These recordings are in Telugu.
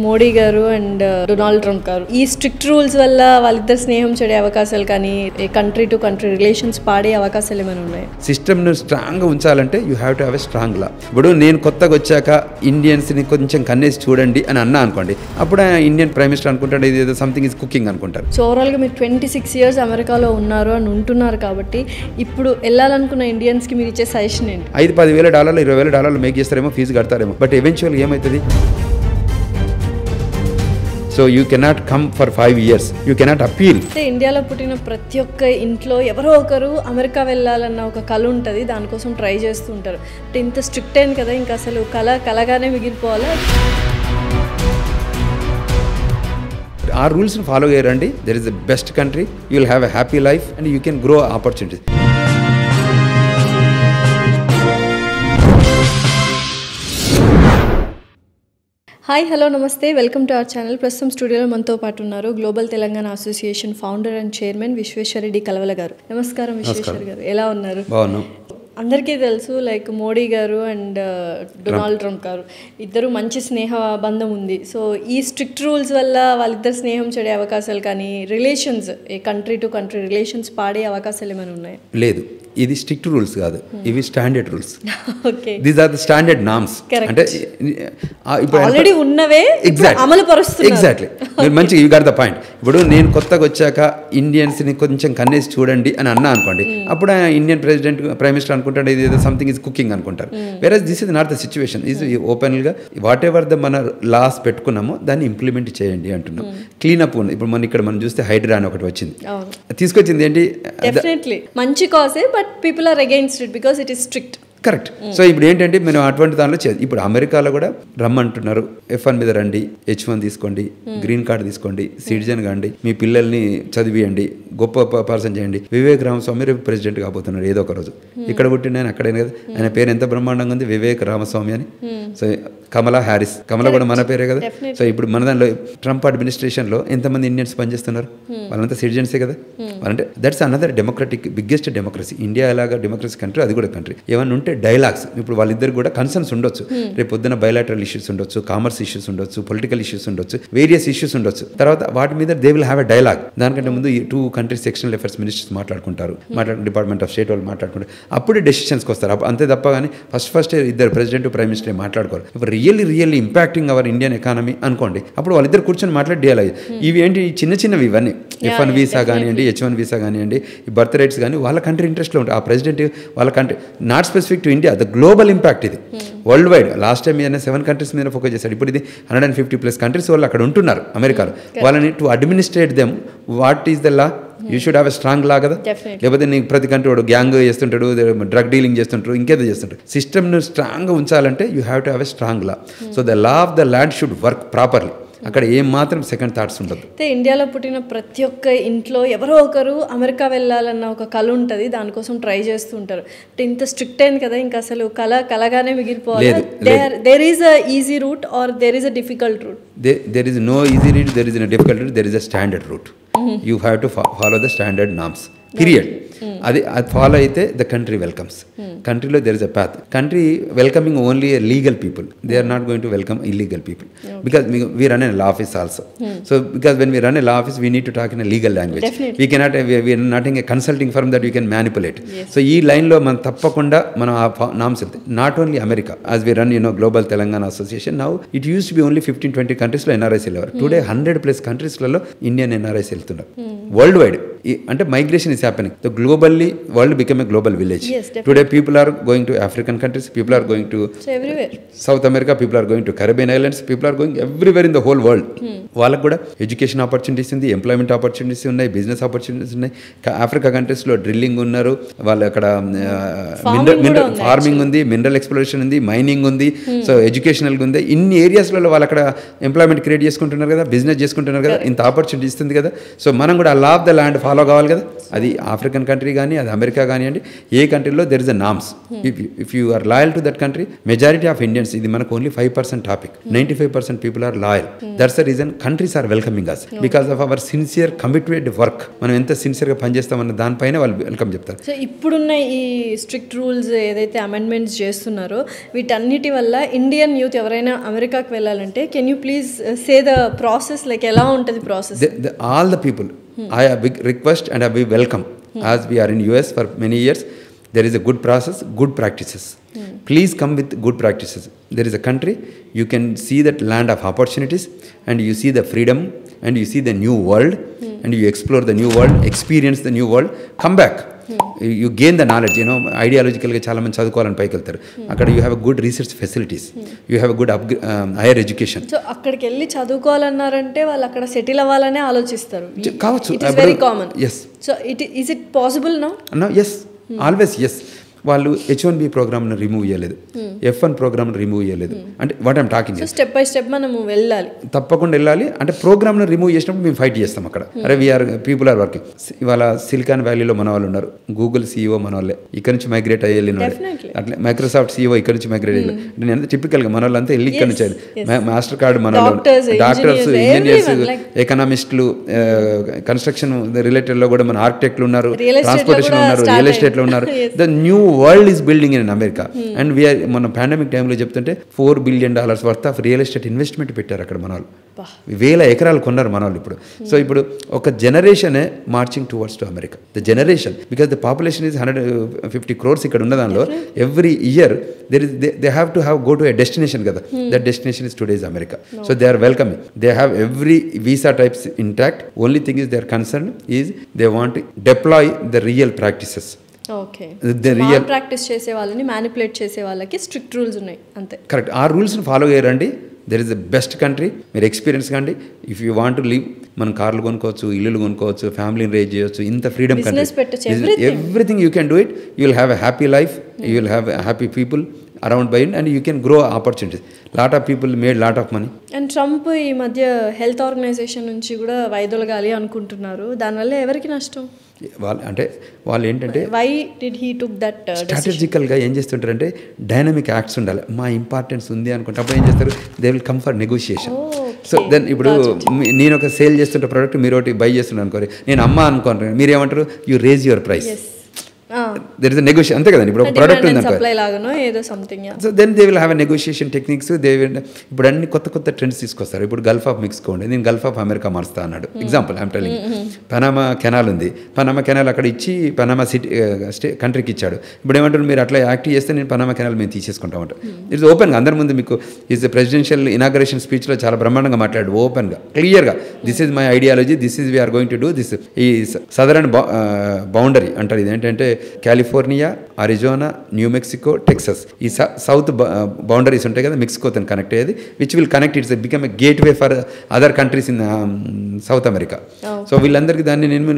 మోడీ గారు అండ్ డొనాల్డ్ ట్రంప్ గారు ఈ స్ట్రిక్ట్ రూల్స్ వల్ల వాళ్ళిద్దరు స్నేహం చెడే అవకాశాలు కానీ కంట్రీ టు కంట్రీ రిలేషన్స్ పాడే అవకాశాలు ఏమైనా ఉన్నాయి? సిస్టమ్ను స్ట్రాంగ్గా ఉంచాలంటే you have to have a strong law. ఇప్పుడు నేను కొత్తగా వచ్చాక ఇండియన్స్ని కొంచెం కన్నేసి చూడండి అని అన్నా అనుకోండి, అప్పుడు ఇండియన్ ప్రైమ్ మినిస్టర్ అనుకుంటాడు ఇది ఏదో సంథింగ్ ఇస్ కుకింగ్ అనుకుంటారు. సో ఓవరాల్గా మీరు 26 years అమెరికాలో ఉన్నారు అని ఉంటున్నారు కాబట్టి ఇప్పుడు వెళ్ళాలనుకున్న ఇండియన్స్కి మీరు ఇచ్చే సజెషన్ ఏంటి? $5,000 $20,000 మేక్ చేస్తారేమో, ఫీజు కడతారేమో, బట్ ఎవెన్చువల్గా ఏమవుతుంది? So you cannot come for 5 years, you cannot appeal. అంటే ఇండియాలో పుట్టిన ప్రతి ఒక్క ఇంట్లో ఎవరో ఒకరు అమెరికా వెళ్ళాలన్న ఒక కళ ఉంటుంది, దానికోసం ట్రై చేస్తూ ఉంటారు. అంటే ఇంత స్ట్రిక్ట్ అయింది కదా, ఇంకా అసలు కళగానే మిగిలిపోవాలా? ఆ రూల్స్ని ఫాలో అయ్యారండి, there is the best country, you will have a happy life and you can grow opportunities. Hi, hello, నమస్తే, వెల్కమ్ టు అవర్ ఛానల్. ప్రస్తుతం స్టూడియోలో మనతో పాటు ఉన్నారు global Telangana association founder and chairman Visweswara Reddy Kalavala గారు. నమస్కారం విశ్వేశ్వర్ గారు, ఎలా ఉన్నారు? బాగున్నాం. అందరికీ తెలుసు లైక్ మోడీ గారు అండ్ డొనాల్డ్ ట్రంప్ గారు ఇద్దరు మంచి స్నేహ బంధం ఉంది. సో ఈ స్ట్రిక్ట్ రూల్స్ వల్ల వాళ్ళిద్దరు స్నేహం చెడే అవకాశాలు కానీ relations country to country relations పాడే అవకాశాలు ఏమైనా ఉన్నాయి? లేదు, ఇది స్ట్రిక్ట్ రూల్స్ కాదు, ఇవి standard rules. Okay, these are the standard norms. అంటే ఇప్పుడు ఆల్రెడీ ఉన్నవే అమలు పరుస్తున్నారు. ఎగ్జాక్ట్లీ, మీరు మంచిగా యూ గాట్ ద పాయింట్. ఇప్పుడు నేను కొత్తగా వచ్చాక ఇండియన్స్ని కొంచెం కన్నేసి చూడండి అని అన్నా అనుకోండి, అప్పుడు ఇండియన్ ప్రైమ్ మినిస్టర్ అనుకుంటాడు ఇది ఏదో సంథింగ్ ఇస్ కుకింగ్ అనుకుంటారు. Whereas this is not the situation. Is ఓపెన్గా వాట్ ఎవర్ ద మన లాస్ పెట్టుకున్నామో దాన్ని ఇంప్లిమెంట్ చేయండి అంటున్నాం. క్లీనప్ ఉంది. ఇప్పుడు మన ఇక్కడ మనం చూస్తే హైడ్రా అని ఒకటి వచ్చింది, తీసుకొచ్చింది ఏంటి? డెఫినెట్లీ మంచి కాజే, but people are against it because it is strict. Correct. So ఇప్పుడు ఏంటంటే మనం అటువంటి దానిలో ఇప్పుడు అమెరికాలో కూడా రమ్మంటున్నారు, F1 మీద రండి, H1 తీసుకోండి, గ్రీన్ కార్డు తీసుకోండి, సిటిజన్ కాండి, మీ పిల్లల్ని చదివియండి, గొప్ప పర్సన్ చేయండి. వివేక్ రామస్వామి రేపు ప్రెసిడెంట్ కాబోతున్నారు ఏదో ఒక రోజు. ఇక్కడ పుట్టిన ఆయన అక్కడైనా కదా, ఆయన పేరు ఎంత బ్రహ్మాండంగా ఉంది, వివేక్ రామస్వామి అని. సో కమలా హ్యారిస్, కమలా కూడా మన పేరే కదా. సో ఇప్పుడు మన దానిలో ట్రంప్ అడ్మినిస్ట్రేషన్లో ఎంతమంది ఇండియన్స్ పనిచేస్తున్నారు? వాళ్ళంతా సిటిజన్సే కదా. వాళ్ళంటే that's another democratic biggest democracy. India ఎలాగా డెమోక్రసీ కంట్రీ, అది కూడా కంట్రీ. ఏమన్నా ఉంటే డైలాగ్స్, ఇప్పుడు వాళ్ళిద్దరు కూడా కన్సర్న్స్ ఉండొచ్చు. రేపు పొద్దున బయలాటరల్ ఇష్యూస్ ఉండొచ్చు, కామర్స్ ఇష్యూస్ ఉండొచ్చు, పొలిటికల్ ఇష్యూస్ ఉండొచ్చు, వేరియస్ ఇష్యూస్ ఉండొచ్చు. తర్వాత వాటి మీద they will have a dialogue. దానికంటే ముందు ఈ 2 countries సెక్షనల్ అఫేర్స్ మినిస్టర్స్ మాట్లాడుకుంటారు, డిపార్ట్మెంట్ ఆఫ్ స్టేట్ వాళ్ళు మాట్లాడుకుంటారు, అప్పుడే డెసిషన్స్కి వస్తారు. అంతే తప్ప కానీ ఫస్ట్ ఇద్దరు ప్రెసిడెంట్ ప్రైమ్ మినిస్టర్ మాట్లాడుకోరు. ఇప్పుడు really impacting our Indian economy అనుకోండి, అప్పుడు వాళ్ళిద్దరు కూర్చొని మాట్లాడి డీల్ అయ్యి. ఇవి ఏంటి చిన్నవి ఇవన్నీ, F1 వీసా కానివ్వండి, H1 వీసా కానివ్వండి, ఈ బర్త్ రైట్స్ కానీ వాళ్ళ కంట్రీ ఇంట్రెస్ట్లో ఉంటాయి. ఆ ప్రెసిడెంట్ వాళ్ళ country, not specific to India, the global impact ఇది, వరల్డ్ వైడ్. లాస్ట్ టైం ఈయన 7 countries మీద ఫోకస్ చేశాడు. ఇప్పుడు ఇది 150+ countries వాళ్ళు అక్కడ ఉంటున్నారు అమెరికాలో. వాళ్ళని to administrate them, what is the law? You should have a strong law కదా. లేకపోతే నీకు ప్రతి కంట్రీ వాడు గ్యాంగ్ చేస్తుంటాడు, డ్రగ్ డీలింగ్ చేస్తుంటారు, ఇంకేదో చేస్తుంటారు. సిస్టమ్ను స్ట్రాంగ్గా ఉంచాలంటే you have to have a strong law. So the law of the land should work properly. అక్కడ ఏం మాత్రం సెకండ్ థాట్స్ ఉండదు. అయితే ఇండియాలో పుట్టిన ప్రతి ఒక్క ఇంట్లో ఎవరో ఒకరు అమెరికా వెళ్ళాలన్న ఒక కళ ఉంటుంది, దానికోసం ట్రై చేస్తూ ఉంటారు. అంటే ఇంత స్ట్రిక్ట్ అయింది కదా, ఇంకా అసలు కళగానే మిగిలిపోవాలి. There is a easy route or there is a difficult route? There is no easy route, there is a difficult route, there is a standard route. You have to follow the standard norms, period. అది ఫాలో అయితే ద కంట్రీ వెల్కమ్స్. కంట్రీలో there is a path. Country welcoming only legal people, they are not going to welcome illegal people, because we run an law office also. So because when we run a law office we need to talk in a legal language. We cannot, we are not in a consulting firm that you can manipulate. So ఈ లైన్లో మనం తప్పకుండా మనం ఆ నామ్స్ వెళ్తాయి. Not only America, as we run global Telangana association, now it use to be only 15-20 countries NRIs వెళ్ళేవారు. టుడే 100+ countries ఇండియన్ ఎన్ఆర్ఐస్ వెళ్తున్నారు వరల్డ్ వైడ్. అంటే migration is happening. The globally world become a global village. Today people are going to African countries, people are going to South America, people are going to Caribbean islands, people are going everywhere in the whole world. వాళ్ళకు కూడా ఎడ్యుకేషన్ ఆపర్చునిటీస్ ఉంది, ఎంప్లాయ్మెంట్ ఆపర్చునిటీస్ ఉన్నాయి, బిజినెస్ ఆపర్చునిటీస్ ఉన్నాయి. ఆఫ్రికా కంట్రీస్లో డ్రిల్లింగ్ ఉన్నారు, వాళ్ళు అక్కడ ఫార్మింగ్ ఉంది, మినరల్ ఎక్స్ప్లోరేషన్ ఉంది, మైనింగ్ ఉంది, సో ఎడ్యుకేషనల్ ఉంది. ఇన్ని ఏరియాస్లలో వాళ్ళు అక్కడ ఎంప్లాయ్మెంట్ క్రియేట్ చేసుకుంటున్నారు కదా, బిజినెస్ చేసుకుంటున్నారు కదా, ఇంత ఆపర్చునిటీ ఇస్తుంది కదా. సో మనం కూడా law of the land follow కావాలి కదా. అది ఆఫ్రికన్ కంట్రీ కానీ అది అమెరికా కానివ్వండి, ఏ కంట్రీలో there is a norms. If you are loyal to that country, majority of Indians, ఇది మనకు only 5% topic, 95% people are loyal. That's the reason countries are welcoming us because of our sincere committed work. మనం ఎంత సిన్సియర్గా పనిచేస్తామన్న దానిపైన వాళ్ళు వెల్కమ్ చెప్తారు. సో ఇప్పుడున్న ఈ స్ట్రిక్ట్ రూల్స్ ఏదైతే అమెండ్మెంట్స్ చేస్తున్నారో వీటన్నిటి వల్ల ఇండియన్ యూత్ ఎవరైనా అమెరికాకి వెళ్ళాలంటే can you please say the process, like ఎలా ఉంటుంది process? All the people, I have big request and I be welcome. As we are in US for many years, there is a good process, good practices. Please come with good practices. There is a country, you can see that land of opportunities, and you see the freedom, and you see the new world, and you explore the new world, experience the new world, come back. You gain the knowledge, ideologically చాలా మంది చదువుకోవాలని పైకి వెళ్తారు. అక్కడ you have good research facilities, you have good higher education. So అక్కడికి వెళ్ళి చదువుకోవాలన్నారంటే వాళ్ళు అక్కడ సెటిల్ అవ్వాలనే ఆలోచిస్తారు. కావచ్చు, it is very common. Yes. So is it possible now? Yes, always yes. వాళ్ళు H1B ప్రోగ్రామ్ను రిమూవ్ చేయలేదు, F1 ప్రోగ్రామ్ను రిమూవ్ చేయలేదు. అంటే what I'm talking, step by step మనము వెళ్ళాలి, తప్పకుండా వెళ్ళాలి. అంటే ప్రోగ్రామ్ను రిమూవ్ చేసినప్పుడు మేము ఫైట్ చేస్తాం అక్కడ. అరే వీఆర్ పీపుల్ ఆర్ వర్కింగ్. ఇవాళ సిలికాన్ వ్యాలీలో మన వాళ్ళు ఉన్నారు, గూగుల్ CEO మన వాళ్ళే ఇక్కడ నుంచి మైగ్రేట్ అయ్యి వెళ్ళినాడు. అట్లా మైక్రోసాఫ్ట్ CEO ఇక్కడ నుంచి మైగ్రేట్ అయ్యి. అంటే నేను టిపికల్గా మన వాళ్ళంతా వెళ్ళి ఇక్కడ నుంచి మాస్టర్ కార్డ్ మన వాళ్ళు, డాక్టర్స్, ఇంజనీర్స్, ఎకనామిస్టులు, కన్స్ట్రక్షన్ రిలేటెడ్లో కూడా మన ఆర్కిటెక్ట్లు ఉన్నారు, ట్రాన్స్పోర్టేషన్ ఉన్నారు, రియల్ ఎస్టేట్లో ఉన్నారు. The new world is building in America. And we are మన పాండమిక్ టైంలో చెప్తుంటే $4 billion worth of real estate investment పెట్టారు అక్కడ మన వాళ్ళు. 1000 ఎకరాలు కొన్నారు మన వాళ్ళు ఇప్పుడు. సో ఇప్పుడు ఒక జనరేషనే marching towards to America. The generation, because the population is 150 crores ఇక్కడ ఉన్న దానిలో every year they have to go to a destination కదా. That destination is today's America. So they are welcoming. They have every visa types intact. Only thing is they are concern is they want deploy the real practices. Okay, practice చేసే వాళ్ళని మ్యానిపులేట్ చేసే వాళ్ళకి స్ట్రిక్ట్ రూల్స్ ఉన్నాయి అంతే. కరెక్ట్, ఆ రూల్స్ని ఫాలో అయ్యారండి. There is the best country. మీరు ఎక్స్పీరియన్స్ కండి. If you want to live, మనం కార్లు కొనుక్కోవచ్చు, ఇల్లులు కొనుక్కోవచ్చు, ఫ్యామిలీని రేజ్ చేయొచ్చు. ఇంత freedom country, everything you can do it. You will have a happy life, you will have happy people around by and you can grow opportunities. Lot of people made lot of money. And Trump ఈ మధ్య హెల్త్ ఆర్గనైజేషన్ నుంచి కూడా వైదొలగాలి అనుకుంటున్నారు. దానివల్ల ఎవరికి నష్టం? వాళ్ళు ఏంటంటే why did he took that స్ట్రాటజికల్గా ఏం చేస్తుంటారంటే డైనమిక్ యాక్ట్స్ ఉండాలి. మా ఇంపార్టెన్స్ ఉంది అనుకుంటే అప్పుడు ఏం చేస్తారు, they will come for negotiation. So then ఇప్పుడు నేను ఒక సేల్ చేస్తుంటే ప్రోడక్ట్ మీరు ఒకటి బై చేస్తున్నాను అనుకోరు, నేను అమ్మ అనుకోను, మీరు ఏమంటారు, you raise your price. There is a negotiation, అంతే కదండి. ఇప్పుడు ఒక ప్రోడక్ట్ ఉంది so then they will have a negotiation techniques. They will ఇప్పుడు అన్ని కొత్త కొత్త ట్రెండ్స్ తీసుకొస్తారు. ఇప్పుడు గల్ఫ్ ఆఫ్ మెక్సికో ఉండే, నేను గల్ఫ్ ఆఫ్ అమెరికా మారుస్తా అన్నాడు. Example I'm telling. Panama canal ఉంది, పనామా కెనాల్ అక్కడ ఇచ్చి పనామా సిటీ కంట్రీకి ఇచ్చాడు. ఇప్పుడు ఏమంటారు, మీరు అట్లా యాక్ట్ చేస్తే నేను పనామా కెనాల్ మేము తీసేసుకుంటామంట. ఇట్స్ ఓపెన్గా అందరి ముందు. మీకు ఈజ్ ప్రెసిడెన్షియల్ ఇనాగరేషన్ స్పీచ్లో చాలా బ్రహ్మాండంగా మాట్లాడు, ఓపెన్గా క్లియర్గా. This is my ideology, this is we're going to do this. ఈ సదరన్ బౌండరీ అంటారు, ఇది ఏంటంటే California, Arizona, New Mexico, Texas, ఈ సౌత్ బౌండరీస్ ఉంటాయి కదా మెక్సికోతో కనెక్ట్ అయ్యేది, which will connect it's become a gateway for other countries in South America. So వీళ్ళందరికీ దాన్ని నేను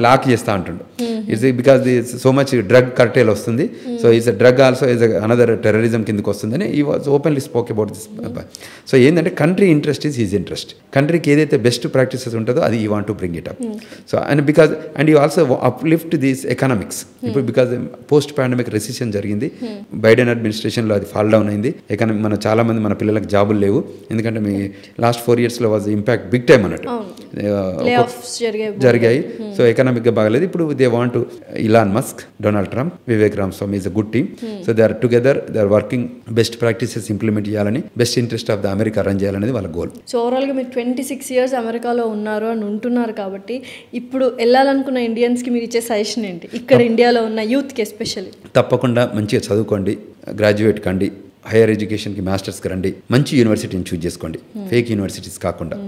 లాక్ చేస్తా అంటుండు. It's because so much drug cartel వస్తుంది. So it's drug also is another terrorism కిందకి వస్తుందని ఈ was openly spoke about this. So ఏంటంటే country interest is his interest. కంట్రీకి ఏదైతే బెస్ట్ ప్రాక్టీసెస్ ఉంటుందో అది you want to bring it up. So and because and you also uplift these economics. ఇప్పుడు బికాజ్ పోస్ట్ పాండమిక్ రెసిషన్ జరిగింది, బైడెన్ అడ్మినిస్ట్రేషన్లో అది ఫాల్ డౌన్ అయింది. ఎకనామిక్ మన చాలా మంది మన పిల్లలకు జాబులు లేవు, ఎందుకంటే మీ లాస్ట్ 4 yearsలో వాజ్ ఇంపాక్ట్ బిగ్ టైమ్ అన్నట్టు జరిగాయి. సో ఎకనామిక్గా బాగలేదు. ఇప్పుడు they want to Elon Musk, Donald Trump, Vivek Ramaswamy is a good team. So they are together, they are working best practices implement చేయాలని, best interest of the America run చేయాలనేది వాళ్ళ గోల్. సో ఓవరాల్గా మీరు 26 years అమెరికాలో ఉన్నారు అని ఉంటున్నారు కాబట్టి ఇప్పుడు వెళ్ళాలనుకున్న ఇండియన్స్కి మీరు ఇచ్చే సజెషన్ ఏంటి, ఇక్కడ ఇండియాలో ఉన్న యూత్కి ఎస్పెషల్లీ? తప్పకుండా మంచిగా చదువుకోండి, గ్రాడ్యుయేట్ కండి, హైయర్ ఎడ్యుకేషన్కి మాస్టర్స్కి రండి, మంచి యూనివర్సిటీని చూజ్ చేసుకోండి, ఫేక్ యూనివర్సిటీస్ కాకుండా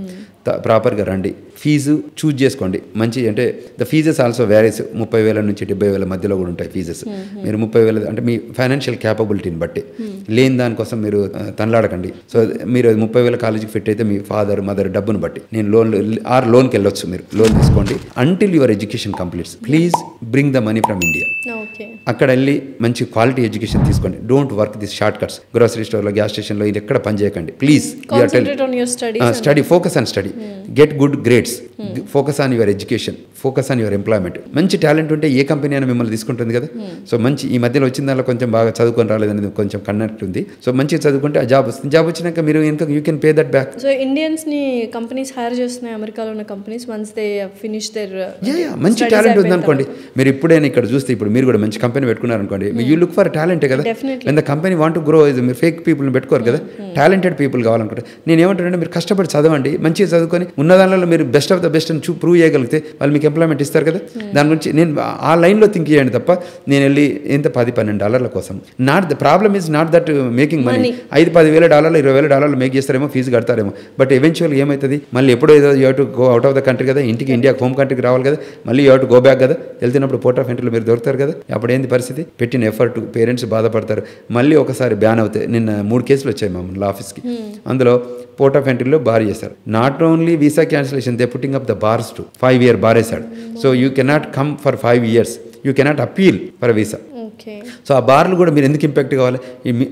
ప్రాపర్గా రండి. ఫీజు చూజ్ చేసుకోండి మంచి, అంటే ద ఫీజెస్ ఆల్సో వేరీస్. 30,000 నుంచి 70,000 మధ్యలో కూడా ఉంటాయి ఫీజెస్. మీరు 30,000 అంటే మీ ఫైనాన్షియల్ క్యాపబిలిటీని బట్టి, లేని దానికోసం మీరు తనలాడకండి. సో మీరు 30,000 కాలేజీకి ఫిట్ అయితే మీ ఫాదర్ మదర్ డబ్బును బట్టి నేను లోన్కి వెళ్ళొచ్చు, మీరు లోన్ తీసుకోండి. Until your education completes, please bring the money from India. అక్కడ వెళ్ళి మంచి క్వాలిటీ ఎడ్యుకేషన్ తీసుకోండి. Don't work this short cuts. Grocery స్టోర్లో, గ్యాస్ స్టేషన్లో ఇది ఎక్కడ పని చేయకండి please. Study, focus and study. Get good grades, focus on your education, focus on your employment. మంచి టాలెంట్ ఉంటే ఏ కంపెనీ అయినా మిమ్మల్ని తీసుకుంటుంది కదా. సో మంచి ఈ మధ్యలో వచ్చిన దానిలో కొంచెం బాగా చదువుకొని రాలేదనేది కొంచెం కన్నెక్ట్ ఉంది. సో మంచిగా చదువుకుంటే ఆ జాబ్ వస్తుంది. జాబ్ వచ్చినాక మీరు ఇంకా you can pay that back. So ఇండియన్స్ని కంపెనీస్ హైర్ చేస్తున్నాయి, అమెరికాలో ఉన్న companies, once they finish there. మంచి టాలెంట్ ఉంది అనుకోండి, మీరు ఇప్పుడైనా ఇక్కడ చూస్తే ఇప్పుడు మీరు కూడా మంచి కంపెనీ పెట్టుకున్నారనుకోండి, యూ లుక్ ఫర్ టాలెంటే కదా. And the company want to grow. మీరు ఫేక్ పీపుల్ని పెట్టుకోరు కదా, టాలెంటెడ్ పీపుల్ కావాలనుకుంటే. నేను ఏమంటానంటే మీరు కష్టపడి చదవండి, మంచిగా చదువుకొని ఉన్న దానిలో మీరు బెస్ట్ ఆఫ్ ద బెస్ట్ అని ప్రూవ్ చేయగలిగితే వాళ్ళు మీకు ఎంప్లాయ్మెంట్ ఇస్తారు కదా. దాని గురించి నేను ఆ లైన్లో థింక్ చేయండి తప్ప నేను వెళ్ళి ఎంత $10-12 కోసం. Not the problem is not that making money. $5,000-10,000 $20,000 make చేస్తారేమో, ఫీజు కడతారేమో. బట్ ఎవెన్చువల్గా ఏమవుతుంది, మళ్ళీ ఎప్పుడో ఏదో you to go out of the country కదా, ఇంటికి ఇండియాకి హోమ్ కంట్రీకి రావాలి కదా, మళ్ళీ యూ టు గో బ్యాక్ కదా. వెళ్తున్నప్పుడు పోర్ట్ ఆఫ్ ఎంట్రీలో మీరు దొరుకుతారు కదా. అప్పుడు ఏంది పరిస్థితి, పెట్టిన ఎఫర్ట్ పేరెంట్స్ బాధపడతారు. మళ్ళీ ఒకసారి బ్యాన్ అవుతాయి. నిన్న 3 కేసులు వచ్చాయి మా ఆఫీస్కి. అందులో పోర్ట్ ఆఫ్ ఎంట్రీలో బార్ చేశారు. Not only visa cancellation, they putting up the bars to 5 year bar వేశాడు. So you cannot come for 5 years, you cannot appeal for visa. So ఆ బార్లు కూడా మీరు ఎందుకు ఇంపాక్ట్ కావాలి.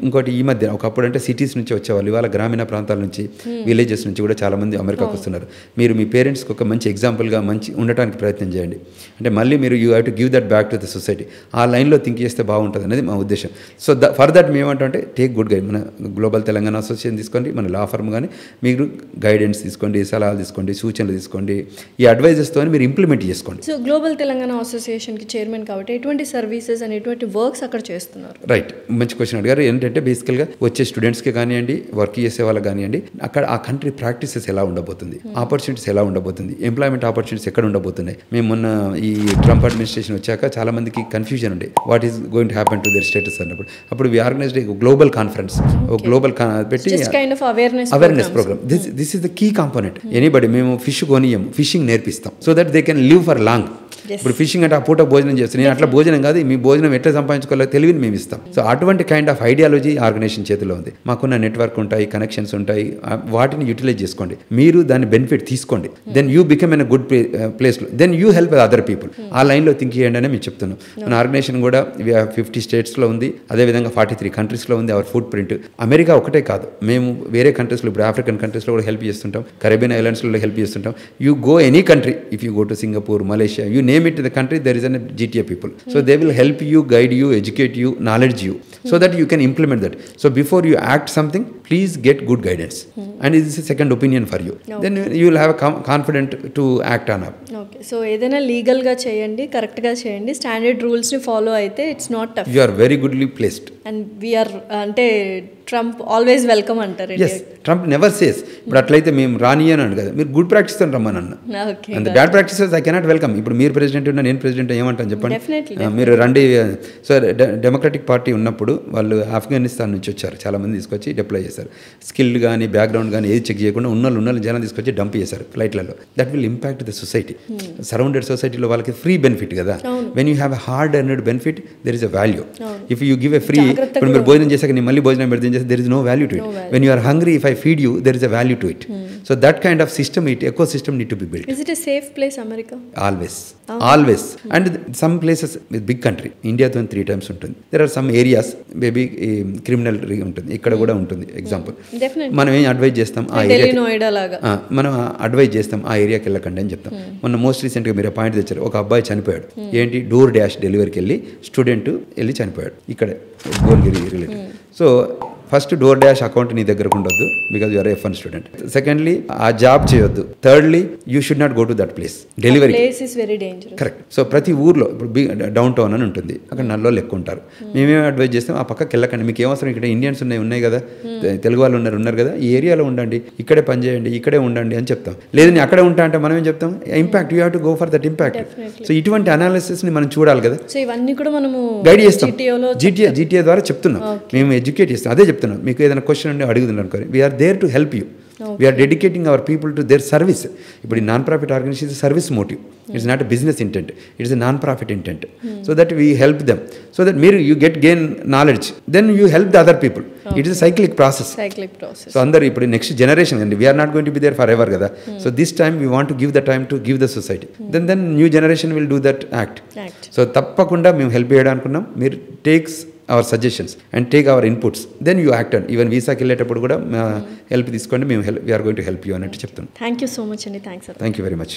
ఇంకోటి ఈ మధ్య ఒకప్పుడు అంటే సిటీస్ నుంచి వచ్చేవాళ్ళు, ఇవాళ గ్రామీణ ప్రాంతాల నుంచి విలేజెస్ నుంచి కూడా చాలామంది అమెరికాకు వస్తున్నారు. మీరు మీ పేరెంట్స్కి ఒక మంచి ఎగ్జాంపుల్గా మంచి ఉండటానికి ప్రయత్నం చేయండి. అంటే మళ్ళీ మీరు you have to give that back to the society. ఆ లైన్లో థింక్ చేస్తే బాగుంటుంది అనేది మా ఉద్దేశం. సో ఫర్ దట్ మేము ఏమంటే టేక్ గుడ్ గైడ్. మన గ్లోబల్ తెలంగాణ అసోసియేషన్ తీసుకోండి, మన లా ఫర్మ్ కానీ మీరు గైడెన్స్ తీసుకోండి, సలహాలు తీసుకోండి, సూచనలు తీసుకోండి. ఈ అడ్వైజెస్తో మీరు ఇంప్లిమెంట్ చేసుకోండి. సో గ్లోబల్ తెలంగాణ అసోసియేషన్కి చైర్మన్ కాబట్టి ఎటువంటి సర్వీసెస్ అండ్ ఎటువంటి వర్క్స్ అక్కడ చేస్తున్నారు? రైట్, మంచి క్వశ్చన్ అడిగారు. ఏంటంటే బేసికల్గా వచ్చే స్టూడెంట్స్కి కానివ్వండి, వర్క్ చేసే వాళ్ళకి కానివ్వండి, అక్కడ ఆ కంట్రీ ప్రాక్టీసెస్ ఎలా ఉండబోతుంది, ఆపర్చునిటీస్ ఎలా ఉండబోతుంది, ఎంప్లాయ్మెంట్ ఆపర్చునిటీస్ ఎక్కడ ఉండబోతున్నాయి. మేము మొన్న ఈ ట్రంప్ అడ్మినిస్ట్రేషన్ వచ్చాక చాలా మందికి కన్ఫ్యూజన్ ఉండే, what is going to happen to their status అన్నప్పుడు. అప్పుడు we organized global conference, global పెట్టి awareness program. This is the key component. Anybody మేము ఫిష్ కొనియము, ఫిషింగ్ నేర్పిస్తాం so that they can live for long. ఇప్పుడు ఫిషింగ్ అంటే ఆ పూట భోజనం చేస్తాను, నేను అట్లా భోజనం కాదు, మీ భోజనం ఎట్లా సంపాదించుకోవాలో తెలివిని మేము ఇస్తాం. సో అటువంటి కైండ్ ఆఫ్ ఐడియాలజీ ఆర్గనైజేషన్ చేతిలో ఉంది. మాకున్న నెట్వర్క్ ఉంటాయి, కనెక్షన్స్ ఉంటాయి, వాటిని యూటిలైజ్ చేసుకోండి, మీరు దాని బెనిఫిట్ తీసుకోండి. Then you become an good ప్లేస్లో, then you help other people. ఆ లైన్లో థింక్ చేయండి అని మేము చెప్తున్నాం. మన ఆర్గనైజేషన్ కూడా 50 states ఉంది, అదేవిధంగా 43 countries ఉంది. అవర్ ఫుట్ ప్రింట్ అమెరికా ఒకటే కాదు, మేము వేరే కంట్రీస్లో, ఇప్పుడు ఆఫ్రికన్ కంట్రీస్లో కూడా హెల్ప్ చేస్తుంటాం, కరేబియన్ ఐలాండ్స్లో హెల్ప్ చేస్తుంటాం. You go any country, if you go to Singapore, Malaysia, you name it in the country, there is a GTA people. So they will help you, guide you, educate you, knowledge you, so that you can implement that. So before you act something, please get good guidance. And this is a second opinion for you. Then you will have a confident to act on up. Okay. So ఏదైనా లీగల్గా చేయండి, కరెక్ట్గా చేయండి, స్టాండర్డ్ రూల్స్ని ఫాలో అయితే it's not tough. You are very goodly placed. And we are అంటే ట్రంప్ ఆల్వేస్ వెల్కమ్ అంటారు. ఎస్, ట్రంప్ నెవర్ సేస్ ఇప్పుడు అట్లయితే మేము రానియను కదా, మీరు గుడ్ ప్రాక్టీస్ తో రమ్మని అన్న. And bad practices I cannot welcome. ఇప్పుడు మీరు ప్రెసిడెంట్ ఉన్నా, నేను ప్రెసిడెంట్ ఏమంటాను చెప్పండి. మీరు రండి. సో డెమోక్రటిక్ పార్టీ ఉన్నప్పుడు వాళ్ళు ఆఫ్ఘనిస్తాన్ నుంచి వచ్చారు, చాలా మంది తీసుకొచ్చి డిప్లాయ్ చేశారు. స్కిల్డ్ కానీ బ్యాక్గ్రౌండ్ కానీ ఏది చెక్ చేయకుండా ఉన్న జనం తీసుకొచ్చి డంప్ చేశారు ఫ్లైట్లలో. That will impact the society. Surrounded సొసైటీలో వాళ్ళకి ఫ్రీ బెనిఫిట్ కదా. When you have a hard earned benefit, there is a value. If you give a free, ఇప్పుడు మీరు భోజనం చేశాక నేను మళ్ళీ భోజనం పెడితే there is no value to it. When you are hungry, if I feed you, there is a value to it. So that kind of system, ecosystem need to be built. Is it a safe place, America? Always. And some places with big country, India తో 3 times ఉంటుంది. There are some areas maybe criminal ఉంటుంది, ఇక్కడ కూడా ఉంటుంది. ఎగ్జాంపుల్ మనం ఏం అడ్వైజ్ చేస్తాం, ఆ ఏరియా మనం అడ్వైజ్ చేస్తాం, ఆ ఏరియాకి వెళ్ళకండి అని చెప్తాం. మొన్న మోస్ట్ రీసెంట్గా మీరు పాయింట్ తెచ్చారు, ఒక అబ్బాయి చనిపోయాడు. ఏంటి, డోర్ డాష్ డెలివరీకి వెళ్ళి స్టూడెంట్ వెళ్ళి చనిపోయాడు ఇక్కడే Bhuvanagiri related. So first DoorDash account నీ దగ్గరకు ఉండొద్దు, because you are a fun student. Secondly ఆ జాబ్ చేయొద్దు. Thirdly you should not go to that place. Delivery correct. So ప్రతి ఊర్లో ఇప్పుడు డౌన్ టౌన్ అని ఉంటుంది, అక్కడ నల్లోళ్ళు ఎక్కువ ఉంటారు. మేమేమి అడ్వైజ్ చేస్తాం, ఆ పక్కకి వెళ్ళకండి, మీకు ఏమవసరం, ఇక్కడ ఇండియన్స్ ఉన్నాయి కదా, తెలుగు వాళ్ళు ఉన్నారు కదా, ఈ ఏరియాలో ఉండండి, ఇక్కడే పని చేయండి, ఇక్కడే ఉండండి అని చెప్తాం. లేదని అక్కడే ఉంటా అంటే మనం ఏం చెప్తాం, impact, you have to go for that impact. So ఇటువంటి అనాలిసిస్ని మనం చూడాలి కదా. సో ఇవన్నీ కూడా మనము గైడ్ చేస్తాం, జీటీఏ ద్వారా చెప్తున్నాం, మేము ఎడ్యుకేట్ చేస్తాం. అదే చెప్తున్నాం, మీకు ఏదైనా క్వశ్చన్ ఉంటే అడుగుతున్నారు అనుకోండి, we're there to help you. We're dedicating our people to their service. ఇప్పుడు ఈ non profit organization is service motive, it's not a business intent, it's a non profit intent. So that we help them, so that మీరు you gain knowledge, then you help the other people. It is cyclic process. So అందరు ఇప్పుడు నెక్స్ట్ జనరేషన్ అండి, we're not going to be there forever కదా. So this time we want to give the time to give the society, then new generation will do that act. So తప్పకుండా మేము హెల్ప్ చేయడానికి అనుకున్నాం. మీరు takes our suggestions and take our inputs, then you act on. Even వీసాకి వెళ్ళేటప్పుడు కూడా హెల్ప్ తీసుకోండి, మేము we're going to help you అన్నట్టు చెప్తున్నాం. థ్యాంక్ యూ సో మచ్ అండి. Thanks. Thank you very much.